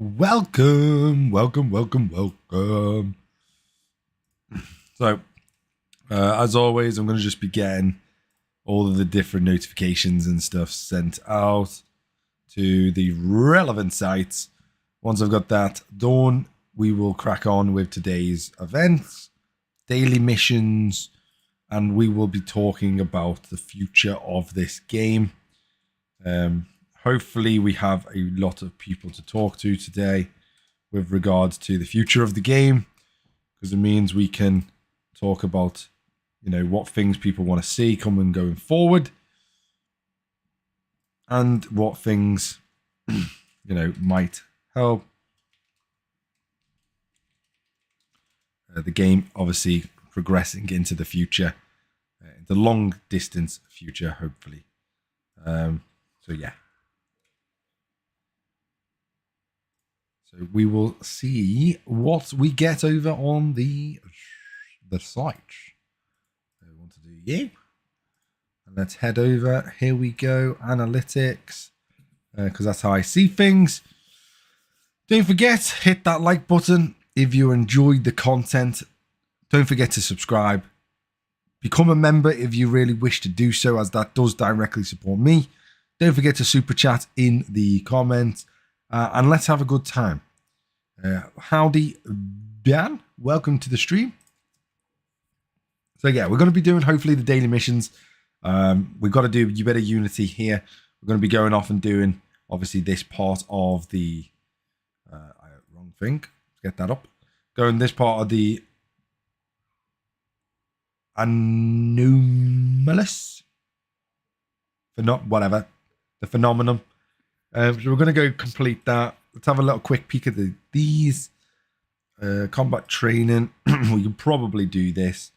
Welcome. So, as always, I'm going to just be getting all of the different notifications and stuff sent out to the relevant sites. Once I've got that done, we will crack on with today's events, daily missions, and we will be talking about the future of this game. Hopefully we have a lot of people to talk to today with regards to the future of the game, because it means we can talk about, what things people want to see coming going forward, and what things, might help the game obviously progressing into the future, the long distance future, hopefully. So yeah. So we will see what we get over on the site. So I want to do you. And let's head over. Here we go. Analytics. Because that's how I see things. Don't forget, hit that like button if you enjoyed the content. Don't forget to subscribe. Become a member if you really wish to do so, as that does directly support me. Don't forget to super chat in the comments. And let's have a good time. Howdy, Dan. Welcome to the stream. So yeah, we're going to be doing hopefully the daily missions. We've got to do You Better Unity here. We're going to be going off and doing obviously this part of the wrong thing. Let's get that up. Going this part of the anomalous, the phenomenon. So we're going to go complete that. Let's have a little quick peek at these. Combat training. We could probably do this.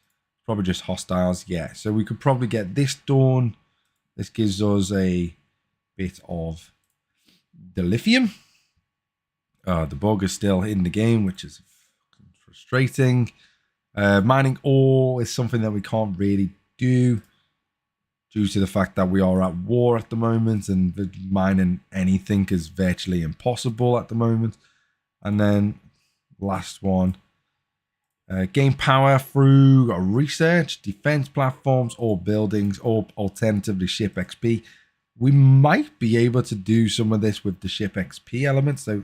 Probably just hostiles. Yeah, so we could probably get this done. This gives us a bit of dilithium. The bug is still in the game, which is frustrating. Mining ore is something that we can't really do, due to the fact that we are at war at the moment, and mining anything is virtually impossible at the moment. And then last one, gain power through research, defense platforms, or buildings, or alternatively ship XP. We might be able to do some of this with the ship XP elements. So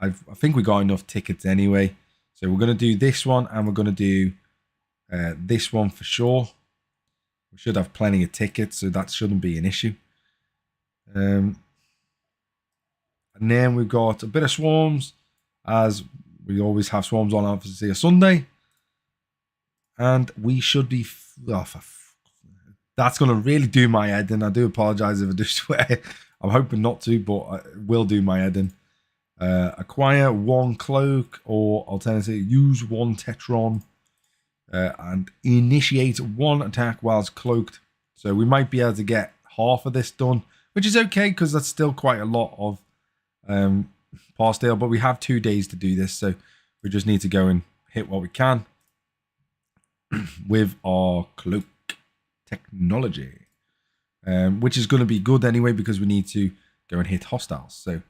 I think we got enough tickets anyway. So we're going to do this one, and we're going to do this one for sure. We should have plenty of tickets, so that shouldn't be an issue. And then we've got a bit of swarms, as we always have swarms on obviously a Sunday. And we should be... that's going to really do my head in. I do apologize if I do swear. I'm hoping not to, but it will do my head in. Acquire one cloak, or alternatively use one tetron. And initiate one attack whilst cloaked. So we might be able to get half of this done, which is okay, because that's still quite a lot of pass-stale. But we have 2 days to do this, so we just need to go and hit what we can with our cloak technology, which is going to be good anyway, because we need to go and hit hostiles. So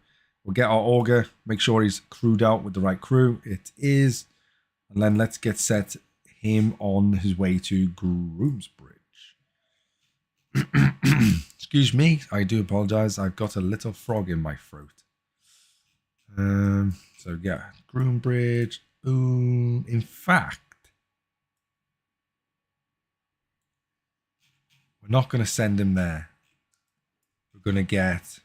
we'll get our auger, make sure he's crewed out with the right crew. It is. And then let's get set him on his way to Groomsbridge. Excuse me, I do apologize. I've got a little frog in my throat. So yeah, Groombridge. Boom. In fact, we're not going to send him there. We're going to get...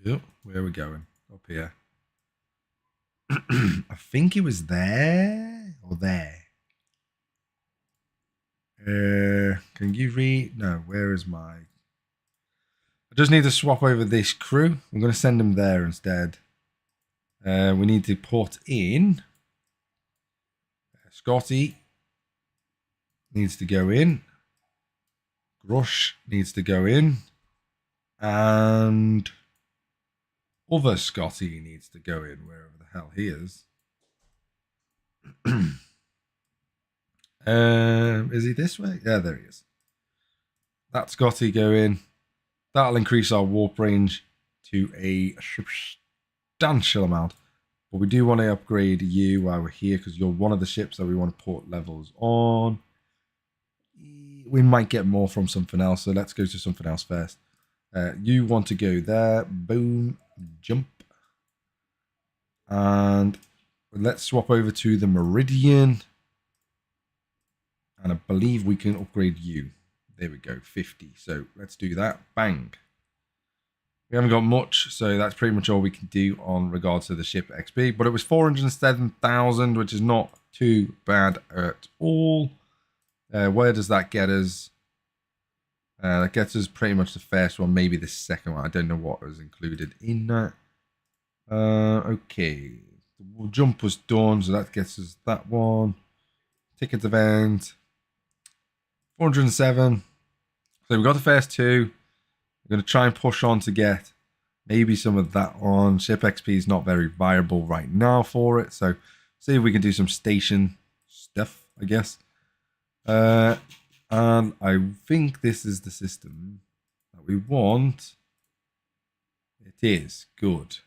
Oh, where are we going? Up here. I think it was there or there. Can you read? No, where is my... I just need to swap over this crew. I'm going to send him there instead. We need to put in... Scotty needs to go in. Grush needs to go in. And... other Scotty needs to go in, wherever the hell he is. Is he this way? Yeah, there he is. That Scotty go in. That'll increase our warp range to a substantial amount. But we do want to upgrade you while we're here because you're one of the ships that we want to put levels on. We might get more from something else, so let's go to something else first. You want to go there. Boom. Jump. And let's swap over to the Meridian. And I believe we can upgrade you. There we go, 50. So let's do that. Bang. We haven't got much, so that's pretty much all we can do on regards to the ship XP. But it was 407,000, which is not too bad at all. Where does that get us? That gets us pretty much the first one, maybe the second one. I don't know what was included in that. Okay. The jump was done, so that gets us that one. Ticket event. 407. So we got the first two. We're going to try and push on to get maybe some of that on. Ship XP is not very viable right now for it. So see if we can do some station stuff, I guess. And I think this is the system that we want. It is. Good.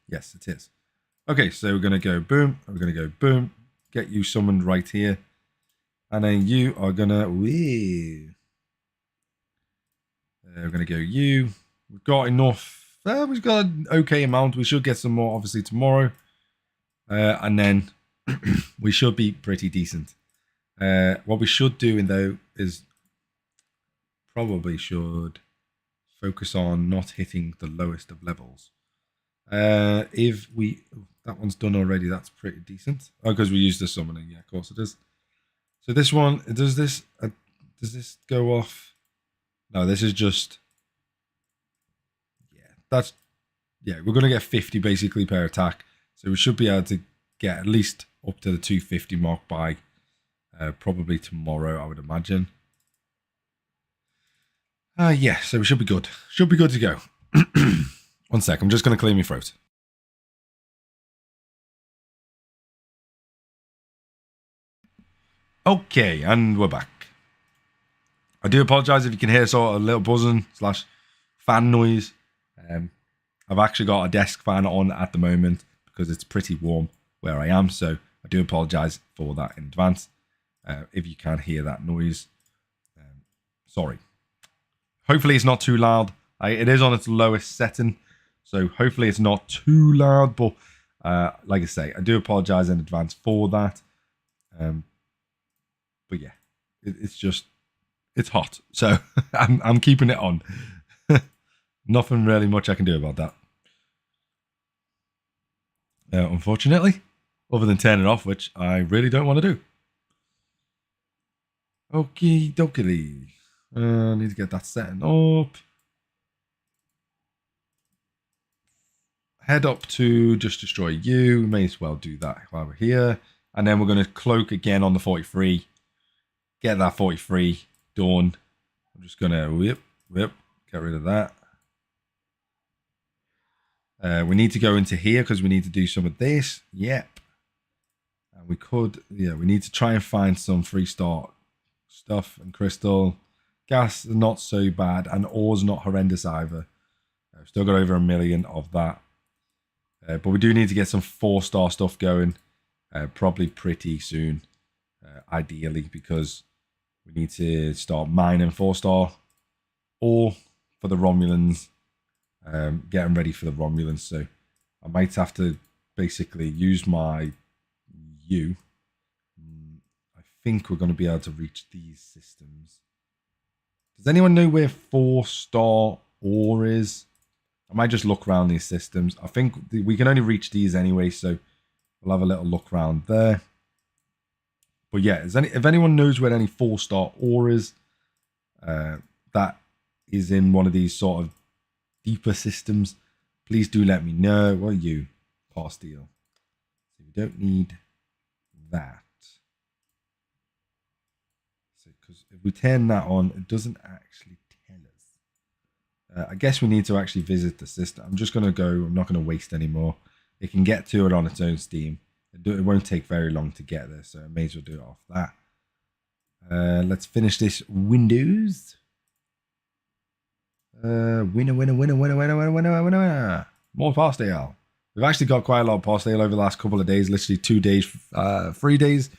Yes, it is. Okay, so we're going to go boom. We're going to go boom. Get you summoned right here. And then you are going to... we're going to go you. We've got enough. We've got an okay amount. We should get some more, obviously, tomorrow. And then we should be pretty decent. What we should do, though, is probably should focus on not hitting the lowest of levels. If we... that one's done already. That's pretty decent. Oh, because we used the summoning. Yeah, of course it is. So this one, does this go off? No, this is just... Yeah, we're going to get 50 basically per attack. So we should be able to get at least up to the 250 mark by probably tomorrow, I would imagine. Yeah, so we should be good. Should be good to go. 1 sec, I'm just going to clear my throat. Okay, and we're back. I do apologise if you can hear sort of a little buzzing / fan noise. I've actually got a desk fan on at the moment because it's pretty warm where I am, so I do apologise for that in advance. If you can hear that noise, sorry. Hopefully it's not too loud. It is on its lowest setting, so hopefully it's not too loud, but like I say, I do apologise in advance for that. But yeah, it's hot, so I'm keeping it on. Nothing really much I can do about that. Unfortunately, other than turn it off, which I really don't want to do. Okie dokie. I need to get that setting up. Head up to just destroy you. We may as well do that while we're here. And then we're going to cloak again on the 43. Get that 43 done. I'm just going to whip, get rid of that. We need to go into here because we need to do some of this. Yep. And we could, yeah, we need to try and find some 3-star stuff and crystal. Gas is not so bad, and ore's not horrendous either. I've still got over 1 million of that. But we do need to get some 4-star stuff going, probably pretty soon, ideally, because we need to start mining 4-star ore for the Romulans. Getting ready for the Romulans, so I might have to basically use my U. I think we're going to be able to reach these systems. Does anyone know where 4-star ore is? I might just look around these systems. I think we can only reach these anyway, so we'll have a little look around there. But yeah, if anyone knows where any 4-star ore is, that is in one of these sort of deeper systems, please do let me know. What are you? Pastille. So we don't need that. So because if we turn that on, it doesn't actually tell us. I guess we need to actually visit the system. I'm just going to go. I'm not going to waste any more. It can get to it on its own steam. It won't take very long to get there, so I may as well do it off that. Let's finish this Windows. Winner. More past AL. We've actually got quite a lot of past AL over the last couple of days, literally 2 days, 3 days.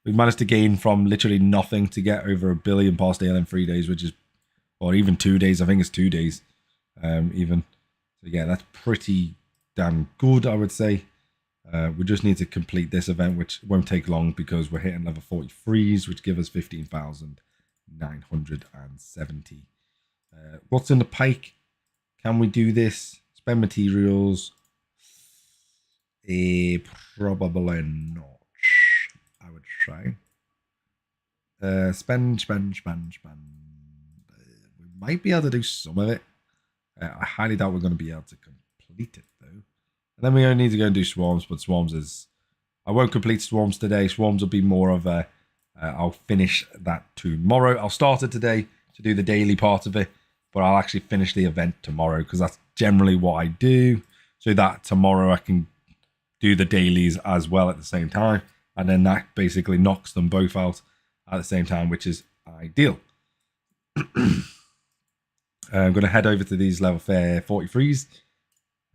We've managed to gain from literally nothing to get over 1 billion past AL in 3 days, which is, or even 2 days. I think it's 2 days, even. So yeah, that's pretty damn good, I would say. We just need to complete this event, which won't take long because we're hitting level 43s, which give us 15,970. What's in the pike? Can we do this? Spend materials? Probably not. I would try. Spend. We might be able to do some of it. I highly doubt we're going to be able to complete it, though. And then we only need to go and do swarms, but swarms is... I won't complete swarms today. Swarms will be more of a... I'll finish that tomorrow. I'll start it today to do the daily part of it, but I'll actually finish the event tomorrow because that's generally what I do, so that tomorrow I can do the dailies as well at the same time, and then that basically knocks them both out at the same time, which is ideal. I'm going to head over to these level 43s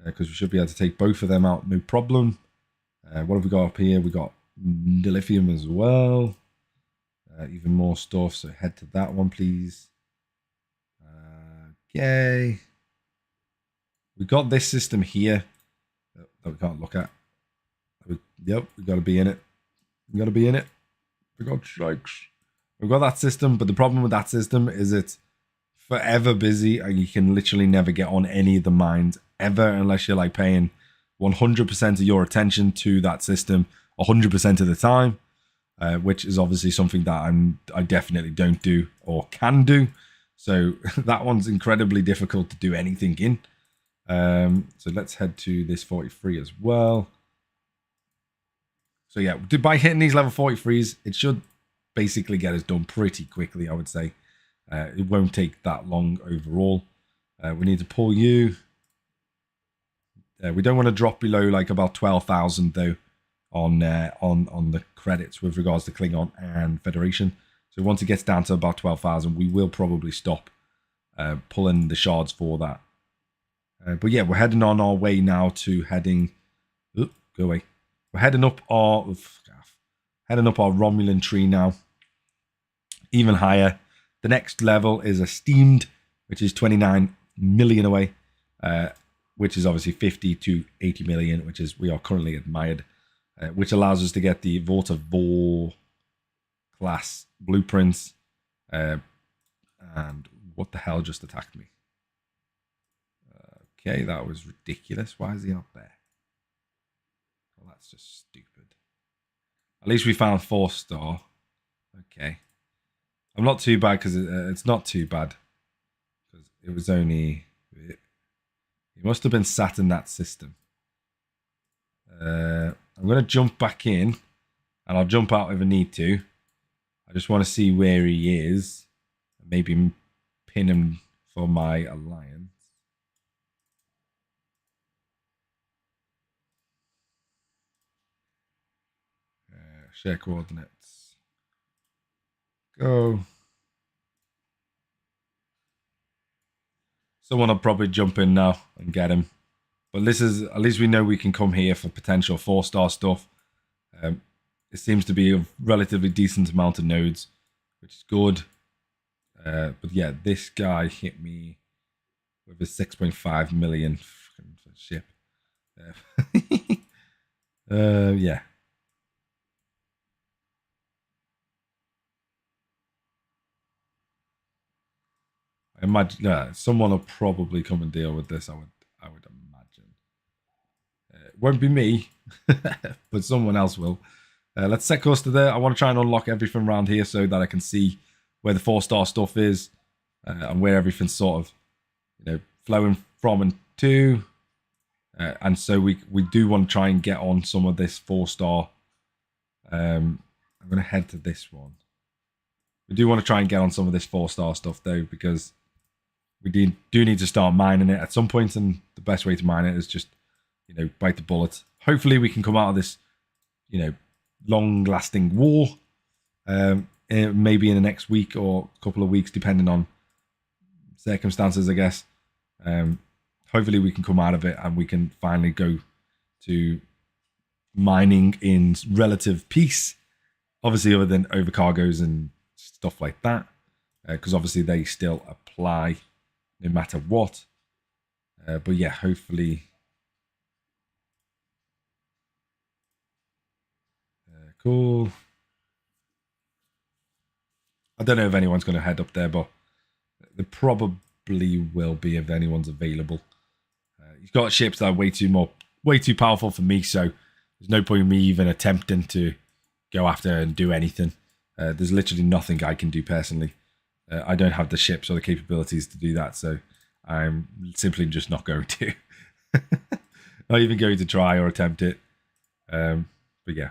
because we should be able to take both of them out, no problem. What have we got up here? We got dilithium as well. Even more stuff, so head to that one, please. Okay. We got this system here that we can't look at. Yep, we got to be in it. We got to be in it. We got strikes. We've got that system, but the problem with that system is it's forever busy and you can literally never get on any of the mines ever unless you're like paying 100% of your attention to that system 100% of the time, which is obviously something that I definitely don't do or can do. So that one's incredibly difficult to do anything in. So let's head to this 43 as well. So yeah, by hitting these level 43s, it should basically get us done pretty quickly, I would say. It won't take that long overall. We need to pull you. We don't want to drop below like about 12,000 though on the credits with regards to Klingon and Federation. So once it gets down to about 12,000, we will probably stop pulling the shards for that. But yeah, we're heading on our way now to heading. Go away. We're heading up our Romulan tree now, even higher. The next level is esteemed, which is 29 million away, which is obviously 50 to 80 million, which is we are currently admired, which allows us to get the Vorta Vor class blueprints. And what the hell just attacked me? Okay, that was ridiculous. Why is he up there? Well, that's just stupid. At least we found 4-star. Okay. I'm not too bad because it's not too bad. Because it was only... He must have been sat in that system. I'm going to jump back in. And I'll jump out if I need to. I just want to see where he is. Maybe pin him for my alliance. Share coordinates. Go. Someone will probably jump in now and get him. But this is, at least we know we can come here for potential 4-star stuff. It seems to be a relatively decent amount of nodes, which is good. But yeah, this guy hit me with a 6.5 million ship. Yeah. I imagine someone will probably come and deal with this. I would imagine. It won't be me, but someone else will. Let's set course to there. I want to try and unlock everything around here so that I can see where the 4-star stuff is and where everything's sort of, flowing from and to. And so we do want to try and get on some of this 4-star. I'm going to head to this one. We do want to try and get on some of this 4-star stuff though, because we do need to start mining it at some point, and the best way to mine it is just, bite the bullet. Hopefully we can come out of this, long-lasting war, maybe in the next week or a couple of weeks, depending on circumstances, I guess. hopefully we can come out of it and we can finally go to mining in relative peace. Obviously, other than overcargoes and stuff like that, because obviously they still apply no matter what. But yeah, hopefully. Cool. I don't know if anyone's going to head up there, but there probably will be if anyone's available. He's got ships that are way too powerful for me, so there's no point in me even attempting to go after and do anything. There's literally nothing I can do personally. I don't have the ships or the capabilities to do that, so I'm simply just not going to. Not even going to try or attempt it. But yeah,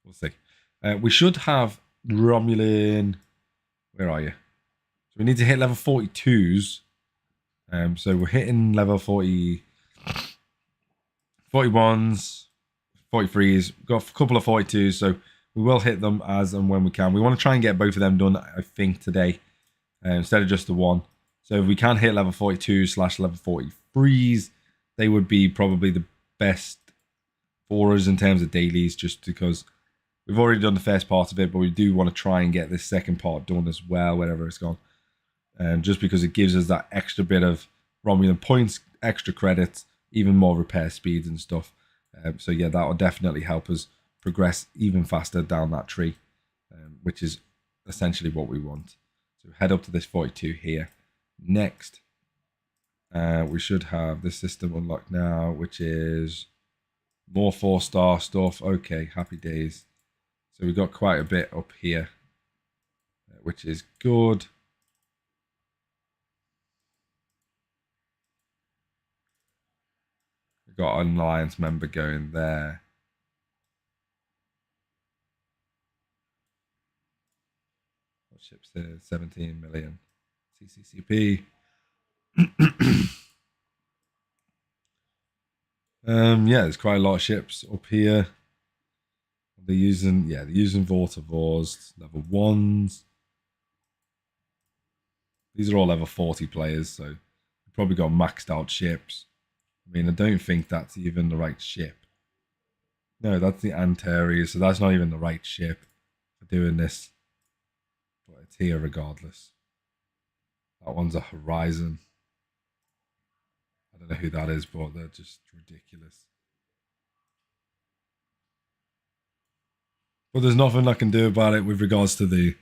we'll see. We should have Romulan. Where are you? So we need to hit level 42s. So we're hitting level 40, 41s, 43s. We've got a couple of 42s, so we will hit them as and when we can. We want to try and get both of them done, I think, today, instead of just the one. So if we can hit level 42/level 43s, they would be probably the best for us in terms of dailies, just because we've already done the first part of it, but we do want to try and get this second part done as well, wherever it's gone. Just because it gives us that extra bit of Romulan points, extra credits, even more repair speeds and stuff. So yeah, that will definitely help us progress even faster down that tree, which is essentially what we want. So head up to this 42 here. Next, we should have this system unlocked now, which is more 4-star stuff. Okay, happy days. So we've got quite a bit up here, which is good. We've got an alliance member going there. What ships here? 17 million CCCP. Yeah, there's quite a lot of ships up here. They're using Vortivores, level 1s. These are all level 40 players, so we've probably got maxed out ships. I mean, I don't think that's even the right ship. No, that's the Antares, so that's not even the right ship for doing this. But it's here regardless. That one's a Horizon. I don't know who that is, but they're just ridiculous. But there's nothing I can do about it with regards to the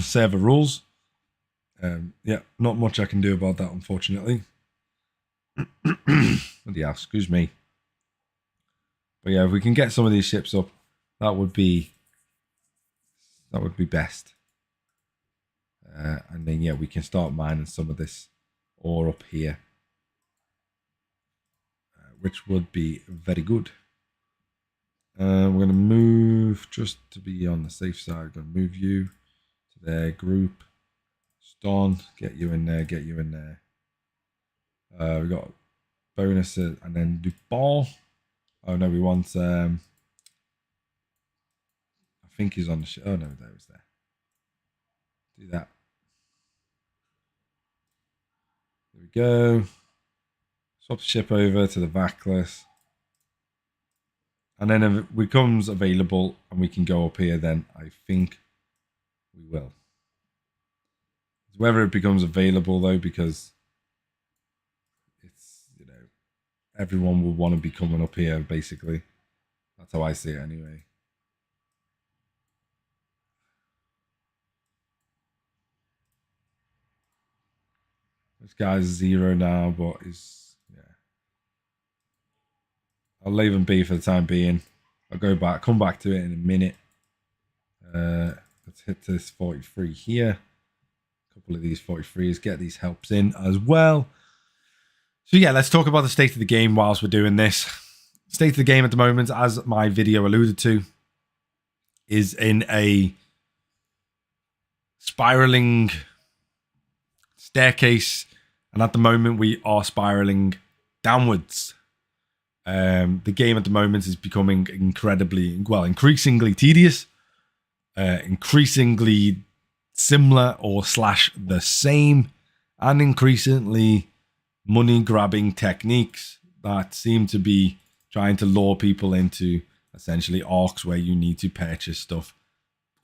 server rules. Yeah, not much I can do about that, unfortunately. Yeah, excuse me. But yeah, if we can get some of these ships up, that would be best. And then yeah, we can start mining some of this ore up here, which would be very good. We're going to move, just to be on the safe side, we're going to move you to their group. Stone, get you in there, get you in there. We've got bonuses, and then Dupont. Oh no, we want, I think he's on the ship. Oh no, there was there. Do that. There we go. Swap the ship over to the Vacless. And then if it becomes available and we can go up here, then I think we will. It's whether it becomes available though, because it's, you know, everyone will want to be coming up here basically. That's how I see it anyway. This guy's 0 now, but he's, yeah. I'll leave him be for the time being. I'll come back to it in a minute. Let's hit this 43 here. A couple of these 43s, get these helps in as well. So yeah, let's talk about the state of the game whilst we're doing this. State of the game at the moment, as my video alluded to, is in a spiraling staircase, and at the moment we are spiraling downwards. The game at the moment is becoming increasingly tedious, increasingly similar or / the same, and increasingly money grabbing techniques that seem to be trying to lure people into essentially arcs where you need to purchase stuff.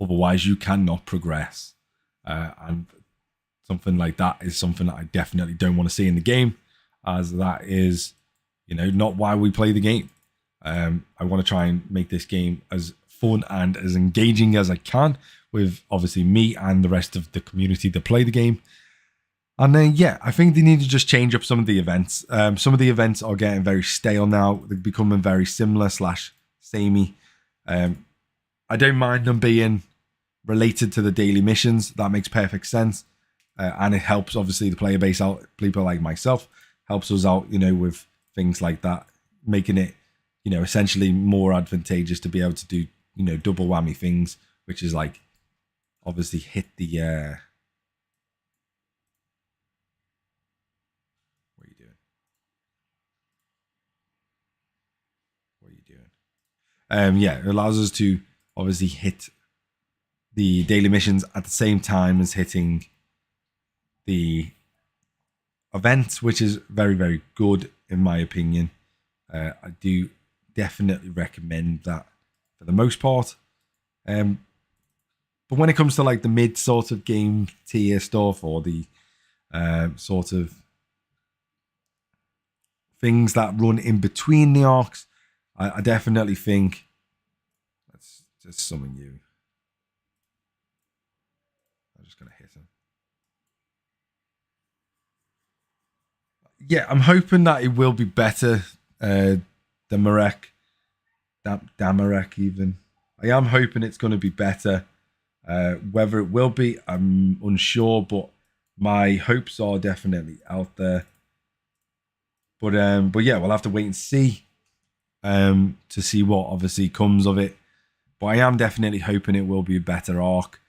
Otherwise, you cannot progress. And something like that is something that I definitely don't want to see in the game, as that is, not why we play the game. I want to try and make this game as fun and as engaging as I can with obviously me and the rest of the community that play the game. And then, I think they need to just change up some of the events. Some of the events are getting very stale now. They're becoming very similar / samey. I don't mind them being related to the daily missions. That makes perfect sense. And it helps, obviously, the player base out. People like myself helps us out, with things like that, making it, essentially more advantageous to be able to do, double whammy things, which is like, obviously hit the... What are you doing? What are you doing? It allows us to obviously hit the daily missions at the same time as hitting the events, which is very, very good in my opinion. I do definitely recommend that for the most part. But when it comes to like the mid sort of game tier stuff, or the sort of things that run in between the arcs, I definitely think... Let's just summon you. I'm just going to hit him. Yeah, I'm hoping that it will be better than Damarek even. I am hoping it's going to be better. Whether it will be, I'm unsure, but my hopes are definitely out there. But we'll have to wait and see to see what obviously comes of it. But I am definitely hoping it will be a better arc.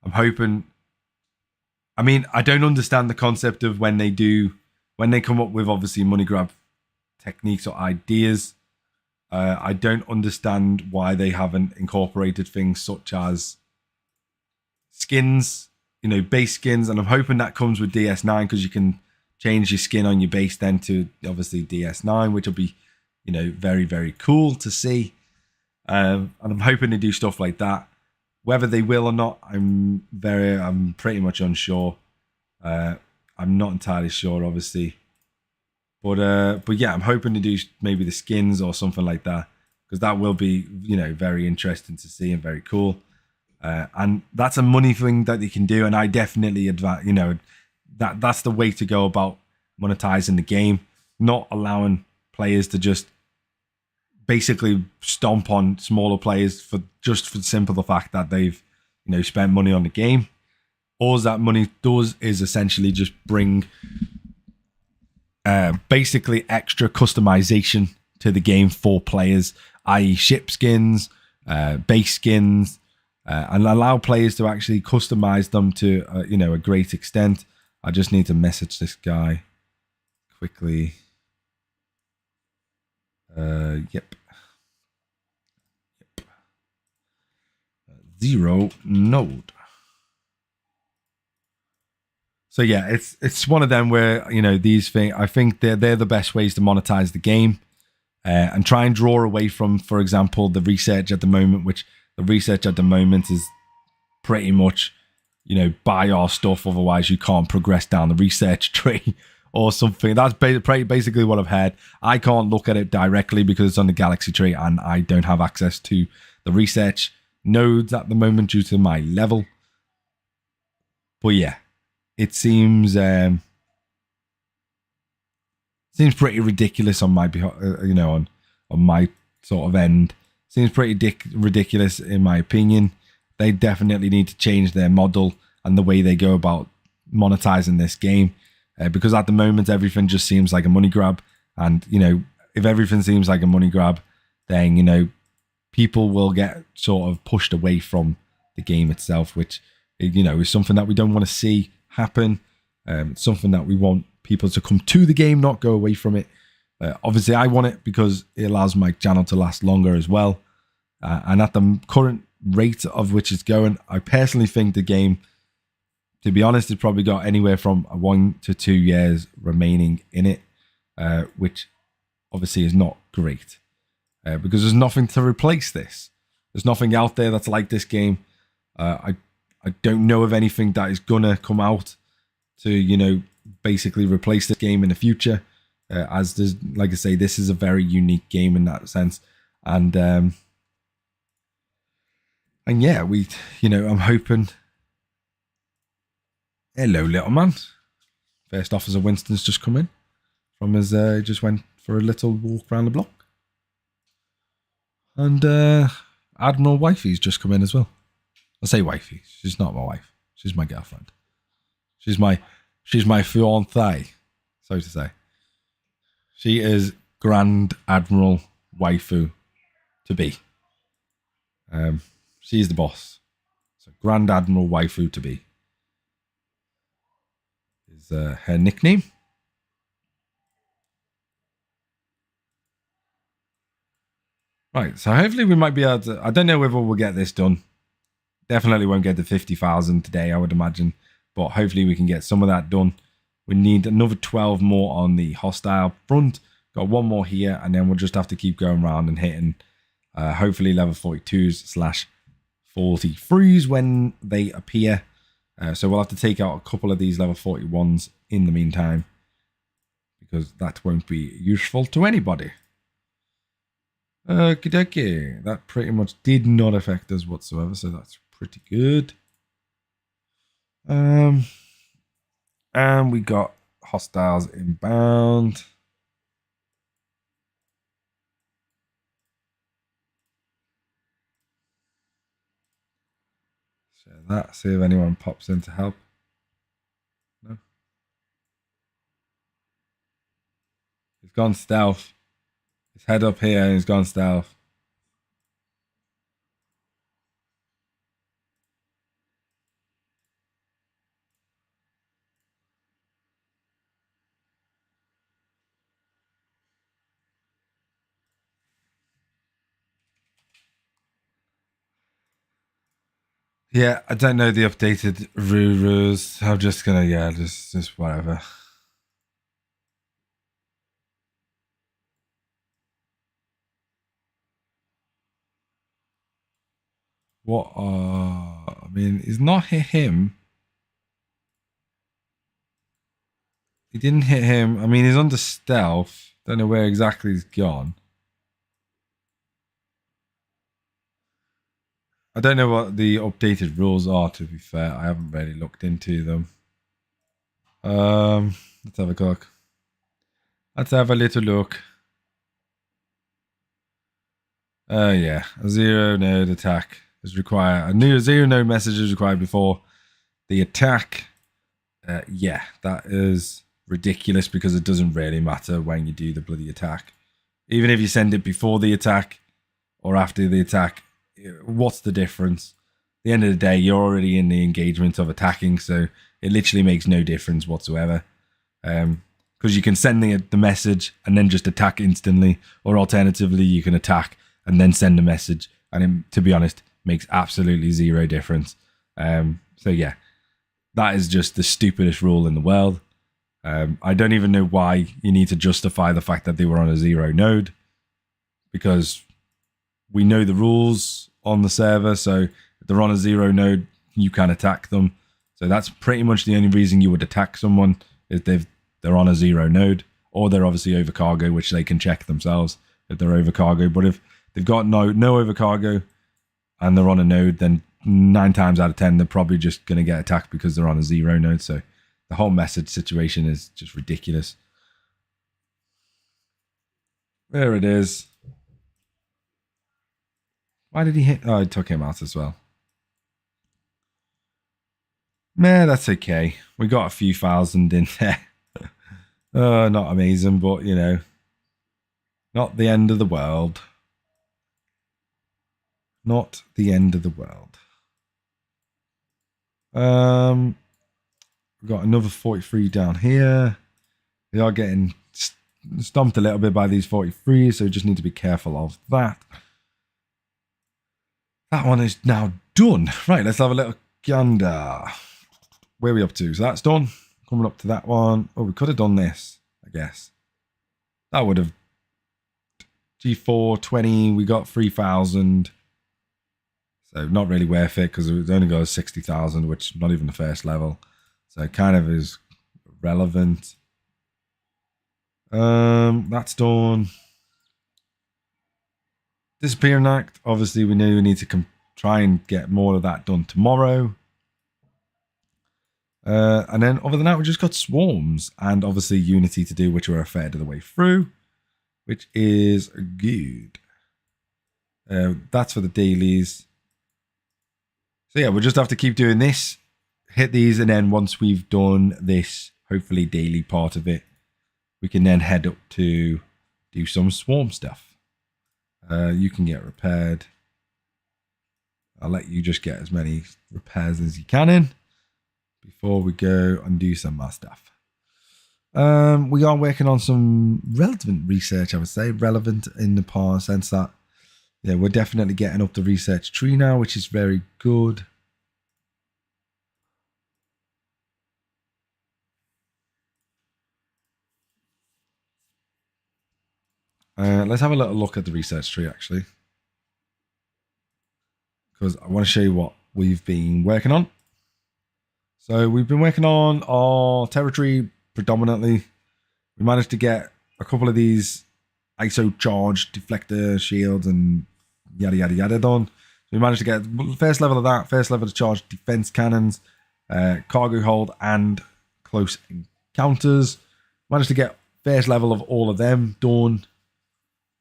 I'm hoping... I mean, I don't understand the concept of when they come up with obviously money grab techniques or ideas. I don't understand why they haven't incorporated things such as skins, base skins. And I'm hoping that comes with DS9, because you can change your skin on your base then to obviously DS9, which will be, very, very cool to see. And I'm hoping to do stuff like that. Whether they will or not, I'm pretty much unsure. I'm not entirely sure, obviously. But I'm hoping to do maybe the skins or something like that, because that will be, very interesting to see and very cool. And that's a money thing that they can do, and I definitely that's the way to go about monetizing the game, not allowing players to just basically stomp on smaller players for the simple fact that they've spent money on the game. All that money does is essentially just bring basically extra customization to the game for players, i.e. ship skins, base skins, and allow players to actually customize them to a great extent. I just need to message this guy quickly. Yep. 0 node. So yeah, it's one of them where these things, I think they're the best ways to monetize the game, and try and draw away from, for example, the research at the moment, which the research at the moment is pretty much buy our stuff, otherwise you can't progress down the research tree or something. That's basically what I've heard. I can't look at it directly because it's on the galaxy tree, and I don't have access to the research nodes at the moment due to my level. But yeah, it seems pretty ridiculous on my on my sort of end. Seems pretty ridiculous in my opinion. They definitely need to change their model and the way they go about monetizing this game, because at the moment everything just seems like a money grab. And if everything seems like a money grab, then people will get sort of pushed away from the game itself, which is something that we don't want to see happen. Something that we want people to come to the game, not go away from it. Obviously, I want it because it allows my channel to last longer as well. And at the current rate of which it's going, I personally think the game to be honest, it's probably got anywhere from 1 to 2 years remaining in it, which obviously is not great because there's nothing to replace this. There's nothing out there that's like this game. I don't know of anything that is gonna come out to basically replace this game in the future. As there's, like I say, this is a very unique game in that sense, and yeah, I'm hoping. Hello, little man. First Officer Winston's just come in from his. Just went for a little walk around the block, and Admiral Wifey's just come in as well. I say wifey. She's not my wife. She's my girlfriend. She's my fiancée, so to say. She is Grand Admiral Waifu to be. She's the boss. So Grand Admiral Waifu to be is her nickname. Right, so hopefully we might be able to. I don't know whether we'll get this done. Definitely won't get the 50,000 today, I would imagine. But hopefully we can get some of that done. We need another 12 more on the hostile front. Got one more here, and then we'll just have to keep going around and hitting hopefully level 42s / 43s when they appear. So we'll have to take out a couple of these level 41s in the meantime, because that won't be useful to anybody. Okie dokie. That pretty much did not affect us whatsoever, so that's pretty good. And we got hostiles inbound. Share that, see if anyone pops in to help. No. He's gone stealth. His head up here and he's gone stealth. Yeah, I don't know the updated rules. I'm just gonna, just whatever. What? I mean, he's not hit him. He didn't hit him. I mean, he's under stealth. Don't know where exactly he's gone. I don't know what the updated rules are, to be fair. I haven't really looked into them. Let's have a look. Let's have a little look. Yeah, a 0 node attack is required. A new 0 node message is required before the attack. Yeah, that is ridiculous because it doesn't really matter when you do the bloody attack. Even if you send it before the attack or after the attack, what's the difference? At the end of the day, you're already in the engagement of attacking, so it literally makes no difference whatsoever. Because you can send the message and then just attack instantly, or alternatively, you can attack and then send a message, and it, to be honest, makes absolutely zero difference. So yeah, that is just the stupidest rule in the world. I don't even know why you need to justify the fact that they were on a 0 node, because we know the rules on the server. So if they're on a 0 node, you can attack them. So that's pretty much the only reason you would attack someone, is they're on a 0 node, or they're obviously over cargo, which they can check themselves if they're over cargo. But if they've got no over cargo and they're on a node, then 9 times out of 10 they're probably just going to get attacked because they're on a 0 node. So the whole message situation is just ridiculous. There it is. Why did he hit? Oh, I took him out as well. Man, that's okay. We got a few thousand in there. Not amazing, but not the end of the world. Not the end of the world. We've got another 43 down here. We are getting stomped a little bit by these 43s, so we just need to be careful of that. That one is now done. Right, let's have a little gander. where are we up to? So that's done. Coming up to that one. Oh, we could have done this, I guess. That would have G4 20. We got 3,000. So not really worth it because it only goes 60,000, which not even the first level. So it kind of is relevant. That's done. Disappearing Act. Obviously, we know we need to try and get more of that done tomorrow. And then other than that, we just got Swarms and obviously Unity to do, which we're a third of the way through, which is good. That's for the dailies. So yeah, we'll just have to keep doing this, hit these, and then once we've done this, hopefully daily part of it, we can then head up to do some Swarm stuff. You can get repaired. I'll let you just get as many repairs as you can in before we go and do some more stuff. We are working on some relevant research, I would say. Relevant in the sense that, yeah, we're definitely getting up the research tree now, which is very good. Let's have a little look at the research tree, actually, because I want to show you what we've been working on. So we've been working on our territory predominantly. We managed to get a couple of these ISO charge deflector shields and yada yada yada done. So we managed to get first level of that, first level of charge defense cannons, cargo hold, and close encounters. Managed to get first level of all of them done.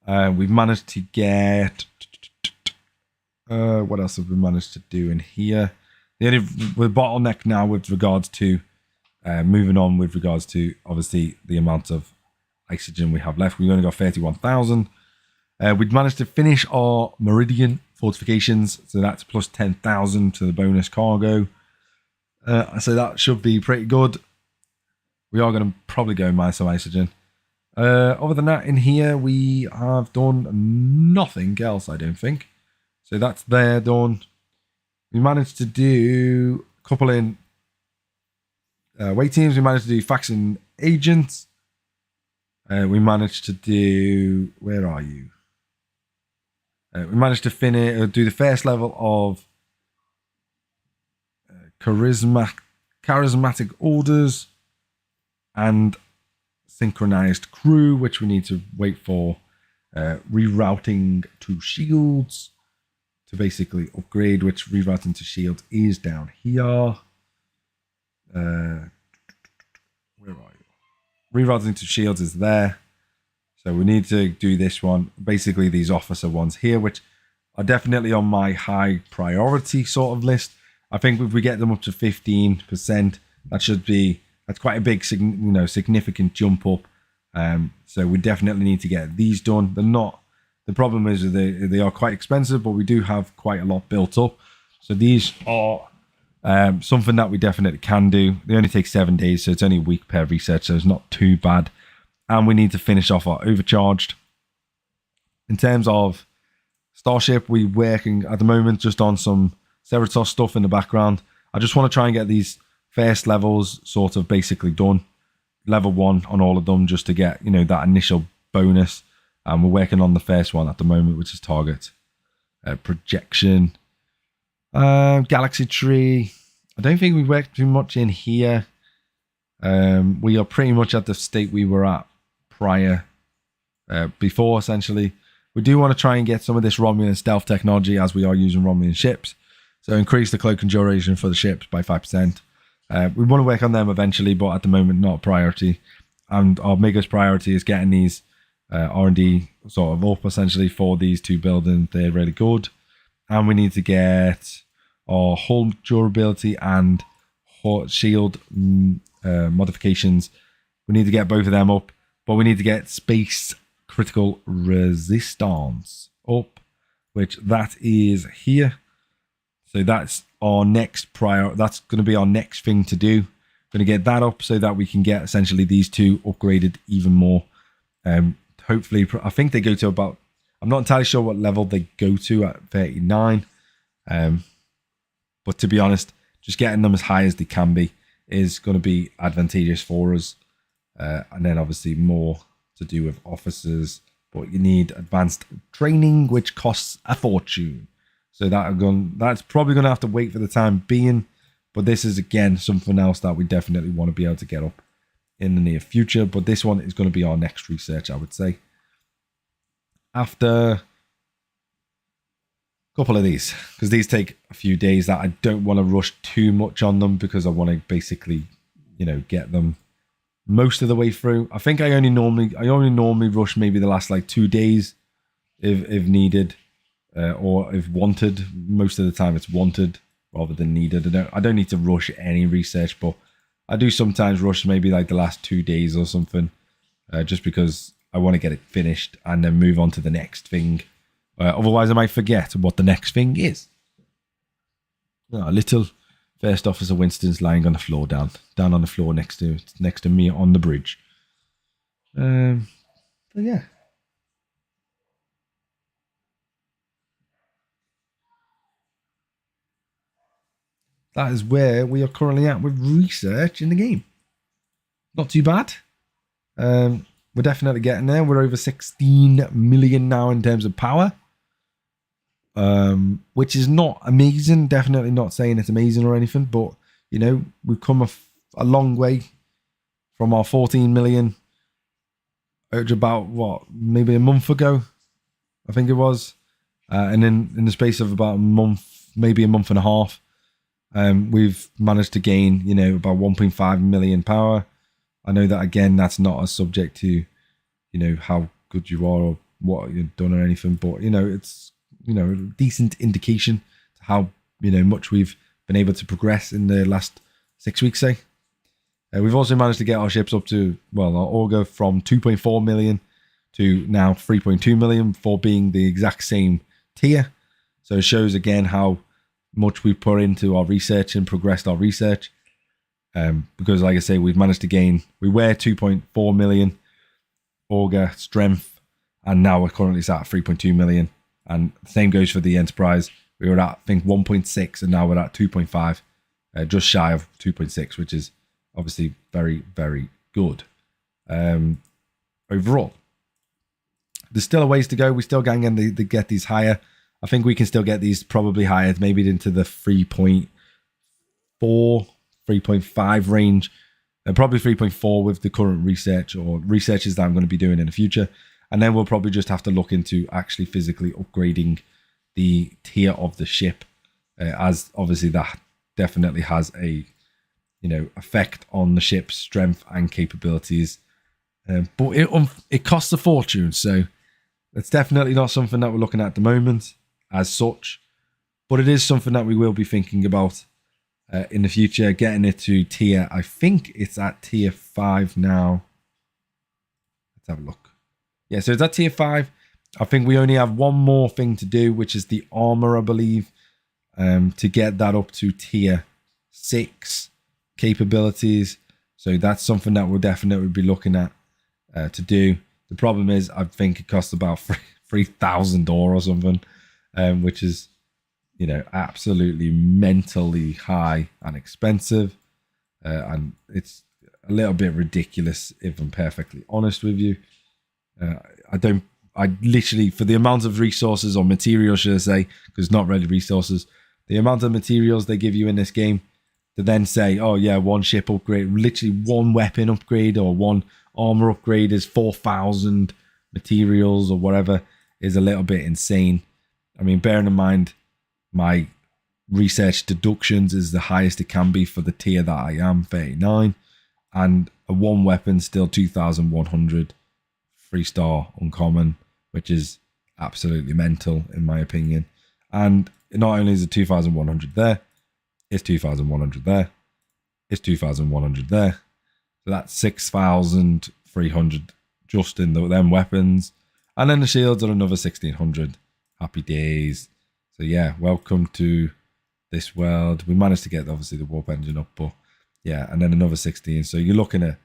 We've managed to get what else have we managed to do in here? The only bottleneck now with regards to moving on with regards to obviously the amount of oxygen we have left. We've only got 31,000. We'd managed to finish our Meridian fortifications, so that's plus 10,000 to the bonus cargo. So that should be pretty good. We are going to probably go and mine some oxygen. Other than that, in here we have done nothing else, I don't think. So that's there done. We managed to do a couple in weight teams. We managed to do faction agents. We managed to do, where are you? We managed to do the first level of charismatic orders and synchronized crew, which we need to wait for rerouting to shields to basically upgrade, which rerouting to shields is down here. Where are you? Rerouting to shields is there. So we need to do this one. Basically these officer ones here, which are definitely on my high priority sort of list. I think if we get them up to 15%, that's quite a big, significant jump up. So we definitely need to get these done. The problem is they are quite expensive, but we do have quite a lot built up. So these are something that we definitely can do. They only take 7 days, so it's only a week per research, so it's not too bad. And we need to finish off our overcharged. In terms of Starship, we're working at the moment just on some Ceratops stuff in the background. I just want to try and get these first levels sort of basically done. Level 1 on all of them just to get, that initial bonus. And we're working on the first one at the moment, which is target projection. Galaxy tree. I don't think we've worked too much in here. We are pretty much at the state we were at prior, before essentially. We do want to try and get some of this Romulan stealth technology as we are using Romulan ships. So increase the cloaking duration for the ships by 5%. We want to work on them eventually, but at the moment not a priority. And our biggest priority is getting these R&D sort of up essentially for these two buildings. They're really good. And we need to get our hull durability and shield modifications. We need to get both of them up, but we need to get space critical resistance up, which that is here. So that's our next that's going to be our next thing to do. Going to get that up so that we can get essentially these two upgraded even more. Hopefully, I think they go to about, I'm not entirely sure what level they go to at 39. But to be honest, just getting them as high as they can be. is going to be advantageous for us. And then obviously more to do with officers, but you need advanced training, which costs a fortune. So that's probably going to have to wait for the time being. But this is, again, something else that we definitely want to be able to get up in the near future. But this one is going to be our next research, I would say. After a couple of these, because these take a few days, that I don't want to rush too much on them, because I want to basically, get them most of the way through. I think I only normally rush maybe the last like 2 days if needed, or if wanted. Most of the time it's wanted rather than needed. I don't need to rush any research, but I do sometimes rush maybe like the last 2 days or something, just because I want to get it finished and then move on to the next thing. Otherwise I might forget what the next thing is. Little First Officer Winston's lying on the floor, down on the floor next to me on the bridge. But yeah. That is where we are currently at with research in the game. Not too bad. We're definitely getting there. We're over 16 million now in terms of power. Which is not amazing. Definitely not saying it's amazing or anything, but we've come a long way from our 14 million out about maybe a month ago, I think it was, and then in the space of about a month, maybe a month and a half, we've managed to gain about 1.5 million power. I know that, again, that's not a subject to how good you are or what you've done or anything, but it's a decent indication to how much we've been able to progress in the last 6 weeks, say. We've also managed to get our ships up to, our Auger from 2.4 million to now 3.2 million for being the exact same tier. So it shows, again, how much we've put into our research and progressed our research. Because, like I say, we've managed to gain, we were 2.4 million Auger strength, and now we're currently at 3.2 million. And the same goes for the Enterprise. We were at, I think, 1.6, and now we're at 2.5, just shy of 2.6, which is obviously very, very good. Overall, there's still a ways to go. We still can get these higher. I think we can still get these probably higher, maybe into the 3.4, 3.5 range. Probably 3.4 with the current research or researches that I'm going to be doing in the future. And then we'll probably just have to look into actually physically upgrading the tier of the ship, as obviously that definitely has a effect on the ship's strength and capabilities. But it costs a fortune, so it's definitely not something that we're looking at the moment as such. But it is something that we will be thinking about in the future, getting it to tier. I think it's at tier 5 now. Let's have a look. Yeah, so it's at tier 5. I think we only have one more thing to do, which is the armor, I believe, to get that up to tier 6 capabilities. So that's something that we'll definitely be looking at to do. The problem is, I think it costs about 3,000 or something, which is, absolutely mentally high and expensive. And it's a little bit ridiculous, if I'm perfectly honest with you. I literally, for the amount of resources or materials, should I say, because not really resources, the amount of materials they give you in this game, to then say, oh yeah, one ship upgrade, literally one weapon upgrade or one armor upgrade is 4,000 materials or whatever, is a little bit insane. I mean, bearing in mind, my research deductions is the highest it can be for the tier that I am, 39, and a one weapon still 2,100, 3-star uncommon, which is absolutely mental in my opinion. And not only is it 2,100 there, it's 2,100 there, it's 2,100 there. So that's 6,300 just in them weapons. And then the shields are another 1,600. Happy days. So yeah, welcome to this world. We managed to get obviously the warp engine up, but yeah, and then another 16. So you're looking at